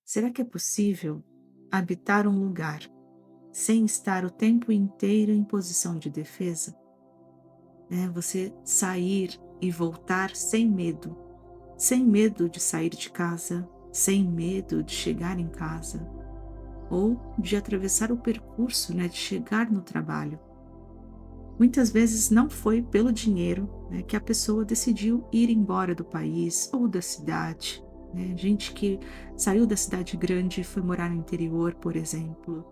Será que é possível habitar um lugar sem estar o tempo inteiro em posição de defesa? Né? Você sair e voltar sem medo de sair de casa, sem medo de chegar em casa, ou de atravessar o percurso, né, de chegar no trabalho. Muitas vezes não foi pelo dinheiro, né, que a pessoa decidiu ir embora do país ou da cidade, né? Gente que saiu da cidade grande e foi morar no interior, por exemplo.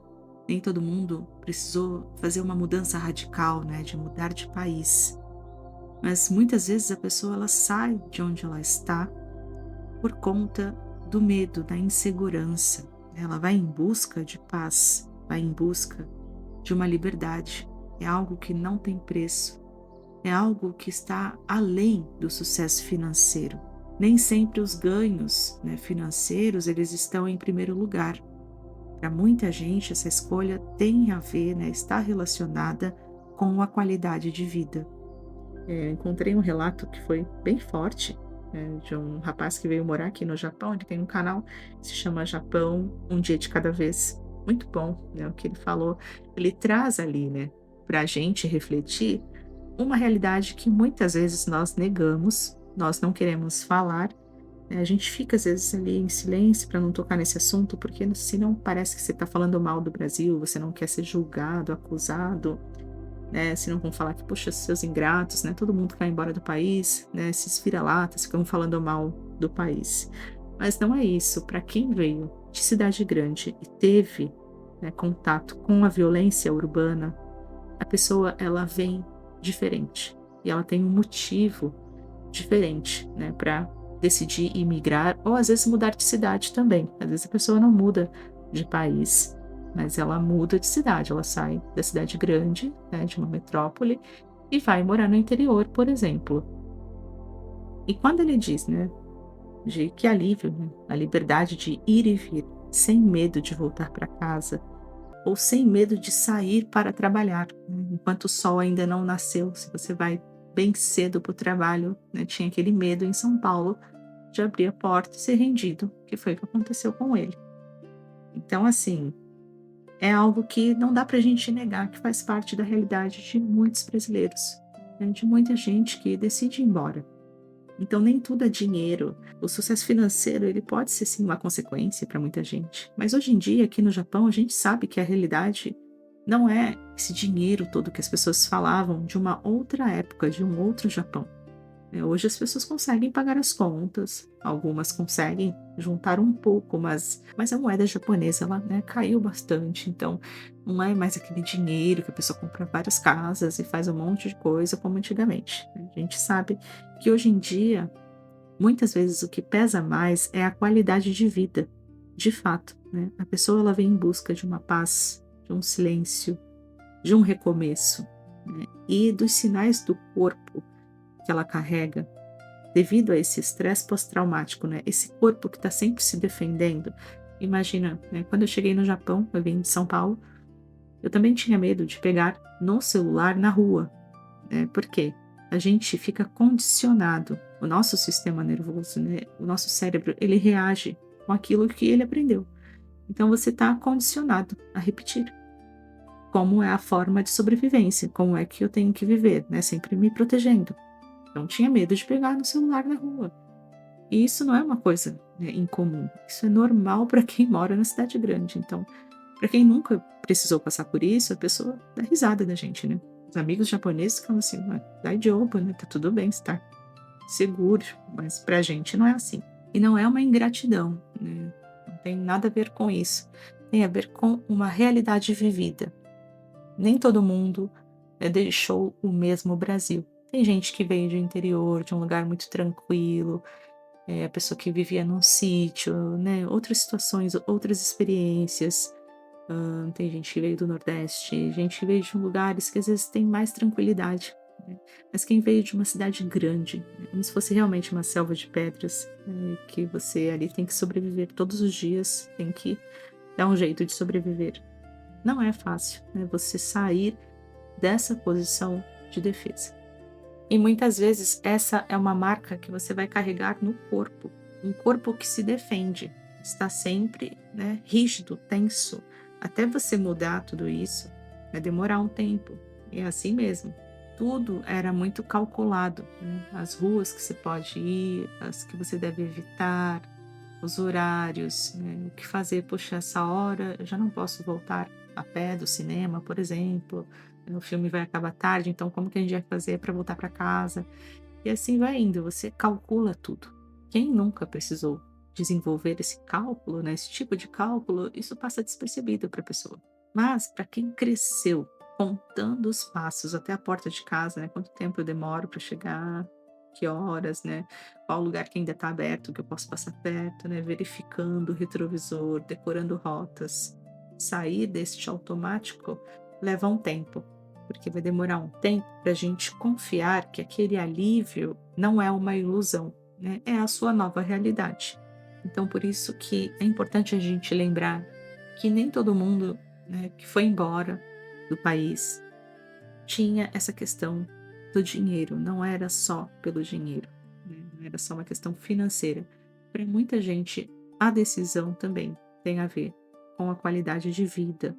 Nem todo mundo precisou fazer uma mudança radical, né, de mudar de país. Mas muitas vezes a pessoa ela sai de onde ela está por conta do medo, da insegurança. Ela vai em busca de paz, vai em busca de uma liberdade. É algo que não tem preço, é algo que está além do sucesso financeiro. Nem sempre os ganhos, né, financeiros eles estão em primeiro lugar. Para muita gente, essa escolha tem a ver, né, está relacionada com a qualidade de vida. Encontrei um relato que foi bem forte, de um rapaz que veio morar aqui no Japão. Ele tem um canal que se chama Japão Um Dia de Cada Vez. Muito bom, né, o que ele falou. Ele traz ali, né, para a gente refletir uma realidade que muitas vezes nós negamos, nós não queremos falar, né, a gente fica às vezes ali em silêncio para não tocar nesse assunto, porque senão parece que você está falando mal do Brasil, você não quer ser julgado, acusado, né, se não vão falar que, poxa, seus ingratos, né, todo mundo quer ir embora do país, né, esses vira-latas ficam falando mal do país. Mas não é isso, para quem veio de cidade grande e teve, né, contato com a violência urbana, a pessoa ela vem diferente, e ela tem um motivo diferente, né, para decidir imigrar ou às vezes mudar de cidade também. Às vezes a pessoa não muda de país, mas ela muda de cidade, ela sai da cidade grande, né, de uma metrópole e vai morar no interior, por exemplo. E quando ele diz, né, de que alívio, né, a liberdade de ir e vir, sem medo de voltar para casa, ou sem medo de sair para trabalhar, né, enquanto o sol ainda não nasceu, se você vai bem cedo para o trabalho, né, tinha aquele medo em São Paulo de abrir a porta e ser rendido, que foi o que aconteceu com ele. Então, assim, é algo que não dá para a gente negar que faz parte da realidade de muitos brasileiros, né, de muita gente que decide ir embora. Então nem tudo é dinheiro. O sucesso financeiro, ele pode ser sim uma consequência para muita gente. Mas hoje em dia, aqui no Japão, a gente sabe que a realidade não é esse dinheiro todo que as pessoas falavam de uma outra época, de um outro Japão. Hoje as pessoas conseguem pagar as contas, algumas conseguem juntar um pouco, mas a moeda japonesa ela, né, caiu bastante, então não é mais aquele dinheiro que a pessoa compra várias casas e faz um monte de coisa como antigamente, né. A gente sabe que hoje em dia, muitas vezes o que pesa mais é a qualidade de vida, de fato, né. A pessoa ela vem em busca de uma paz, de um silêncio, de um recomeço, né, e dos sinais do corpo que ela carrega, devido a esse estresse pós-traumático, né, esse corpo que está sempre se defendendo. Imagina, né, quando eu cheguei no Japão, eu vim de São Paulo, eu também tinha medo de pegar no celular na rua, né, por quê? A gente fica condicionado, o nosso sistema nervoso, né, o nosso cérebro, ele reage com aquilo que ele aprendeu. Então você está condicionado a repetir. Como é a forma de sobrevivência, como é que eu tenho que viver, né, sempre me protegendo. Não tinha medo de pegar no celular na rua. E isso não é uma coisa, né, incomum. Isso é normal para quem mora na cidade grande. Então, para quem nunca precisou passar por isso, a pessoa dá risada da gente, né? Os amigos japoneses ficam assim, "Ué, dai jobu, né? Tá tudo bem, está seguro." Mas pra gente não é assim. E não é uma ingratidão, né? Não tem nada a ver com isso. Tem a ver com uma realidade vivida. Nem todo mundo deixou o mesmo Brasil. Tem gente que veio de interior, de um lugar muito tranquilo, a pessoa que vivia num sítio, né, outras situações, outras experiências. Tem gente que veio do Nordeste, gente que veio de lugares que às vezes tem mais tranquilidade, né. Mas quem veio de uma cidade grande, né, como se fosse realmente uma selva de pedras, que você ali tem que sobreviver todos os dias, tem que dar um jeito de sobreviver. Não é fácil, né, você sair dessa posição de defesa. E muitas vezes essa é uma marca que você vai carregar no corpo, um corpo que se defende. está sempre, né, rígido, tenso. Até você mudar tudo isso, vai demorar um tempo. E é assim mesmo. Tudo era muito calculado, né? As ruas que você pode ir, as que você deve evitar, os horários, né? O que fazer, poxa, essa hora eu já não posso voltar a pé do cinema, por exemplo. O filme vai acabar tarde, então como que a gente vai fazer para voltar para casa? E assim vai indo, você calcula tudo. Quem nunca precisou desenvolver esse cálculo, né, esse tipo de cálculo, isso passa despercebido para a pessoa. Mas para quem cresceu contando os passos até a porta de casa, né, quanto tempo eu demoro para chegar, que horas, né, qual lugar que ainda está aberto, que eu posso passar perto, né, verificando o retrovisor, decorando rotas. Sair deste automático leva um tempo. Porque vai demorar um tempo para a gente confiar que aquele alívio não é uma ilusão, né? É a sua nova realidade. Então, por isso que é importante a gente lembrar que nem todo mundo, né, que foi embora do país tinha essa questão do dinheiro, não era só pelo dinheiro, né? Não era só uma questão financeira. Para muita gente, a decisão também tem a ver com a qualidade de vida,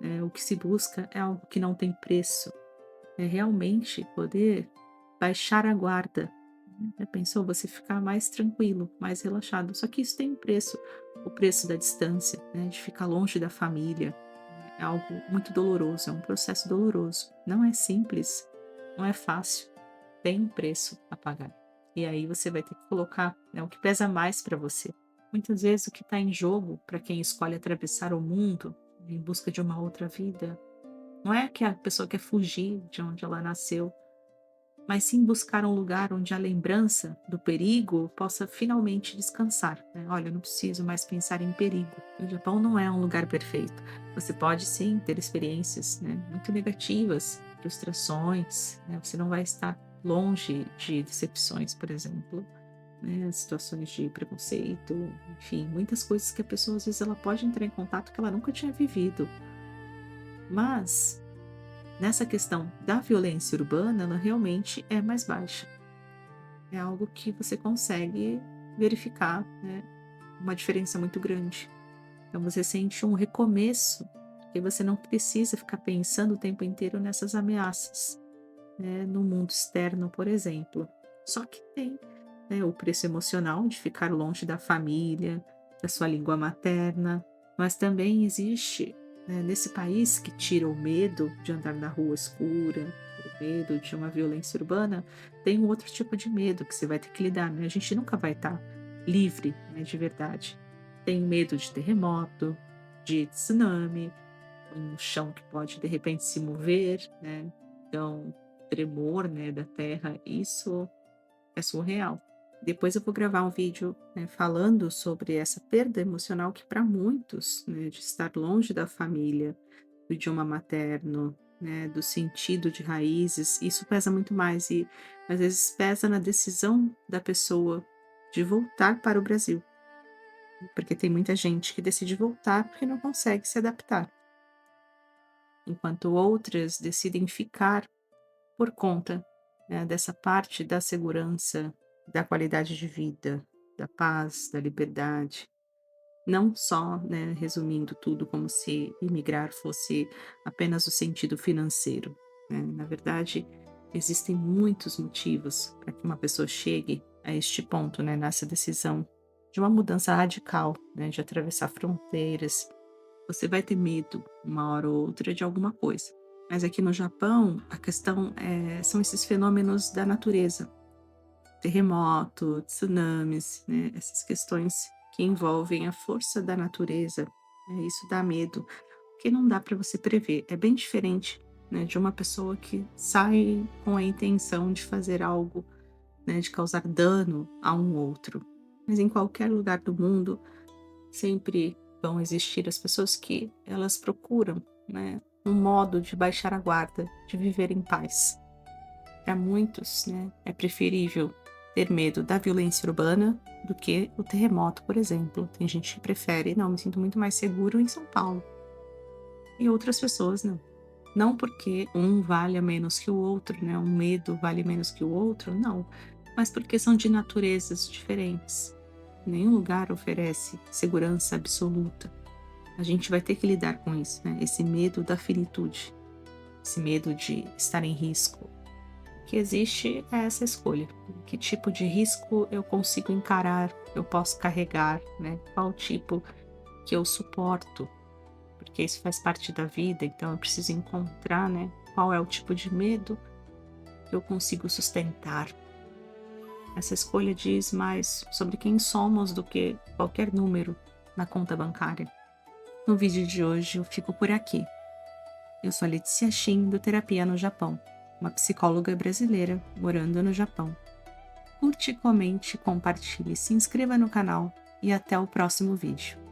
né? O que se busca é algo que não tem preço, é realmente poder baixar a guarda, né. Já pensou você ficar mais tranquilo, mais relaxado, só que isso tem um preço, o preço da distância, né, de ficar longe da família, é algo muito doloroso, é um processo doloroso, não é simples, não é fácil, tem um preço a pagar. E aí você vai ter que colocar, né, o que pesa mais para você. Muitas vezes o que está em jogo para quem escolhe atravessar o mundo em busca de uma outra vida não é que a pessoa quer fugir de onde ela nasceu, mas sim buscar um lugar onde a lembrança do perigo possa finalmente descansar, né. Olha, eu não preciso mais pensar em perigo. O Japão não é um lugar perfeito. Você pode sim ter experiências, né, muito negativas, frustrações, né, você não vai estar longe de decepções, por exemplo, né, situações de preconceito, enfim, muitas coisas que a pessoa às vezes ela pode entrar em contato que ela nunca tinha vivido. Mas nessa questão da violência urbana, ela realmente é mais baixa. É algo que você consegue verificar, né, uma diferença muito grande. Então você sente um recomeço, porque você não precisa ficar pensando o tempo inteiro nessas ameaças, né, no mundo externo, por exemplo. Só que tem, né, o preço emocional de ficar longe da família, da sua língua materna, mas também existe, né, nesse país que tira o medo de andar na rua escura, o medo de uma violência urbana, tem um outro tipo de medo que você vai ter que lidar, né? A gente nunca vai estar livre, né, de verdade. Tem medo de terremoto, de tsunami, um chão que pode de repente se mover, né? Então, tremor, né, da terra, isso é surreal. Depois eu vou gravar um vídeo, né, falando sobre essa perda emocional que para muitos, né, de estar longe da família, do idioma materno, né, do sentido de raízes, isso pesa muito mais e às vezes pesa na decisão da pessoa de voltar para o Brasil, porque tem muita gente que decide voltar porque não consegue se adaptar, enquanto outras decidem ficar por conta, né, dessa parte da segurança, da qualidade de vida, da paz, da liberdade. Não só, né, resumindo tudo como se imigrar fosse apenas o sentido financeiro, né. Na verdade, existem muitos motivos para que uma pessoa chegue a este ponto, né, nessa decisão de uma mudança radical, né, de atravessar fronteiras. Você vai ter medo, uma hora ou outra, de alguma coisa. Mas aqui no Japão, a questão são esses fenômenos da natureza, terremoto, tsunamis, né, essas questões que envolvem a força da natureza, né, isso dá medo, porque não dá para você prever. É bem diferente, né, de uma pessoa que sai com a intenção de fazer algo, né, de causar dano a um outro. Mas em qualquer lugar do mundo, sempre vão existir as pessoas que elas procuram, né, um modo de baixar a guarda, de viver em paz. Para muitos, né, é preferível ter medo da violência urbana do que o terremoto, por exemplo. Tem gente que prefere, não, me sinto muito mais seguro em São Paulo. E outras pessoas não. Não porque um valha menos que o outro, né, um medo vale menos que o outro, não. Mas porque são de naturezas diferentes. Nenhum lugar oferece segurança absoluta. A gente vai ter que lidar com isso, né? Esse medo da finitude, esse medo de estar em risco. O que existe é essa escolha. Que tipo de risco eu consigo encarar, eu posso carregar, né? Qual tipo que eu suporto, porque isso faz parte da vida, então eu preciso encontrar, né? Qual é o tipo de medo que eu consigo sustentar. Essa escolha diz mais sobre quem somos do que qualquer número na conta bancária. No vídeo de hoje eu fico por aqui. Eu sou a Letícia Shin, do Terapia no Japão, uma psicóloga brasileira morando no Japão. Curte, comente, compartilhe, se inscreva no canal e até o próximo vídeo.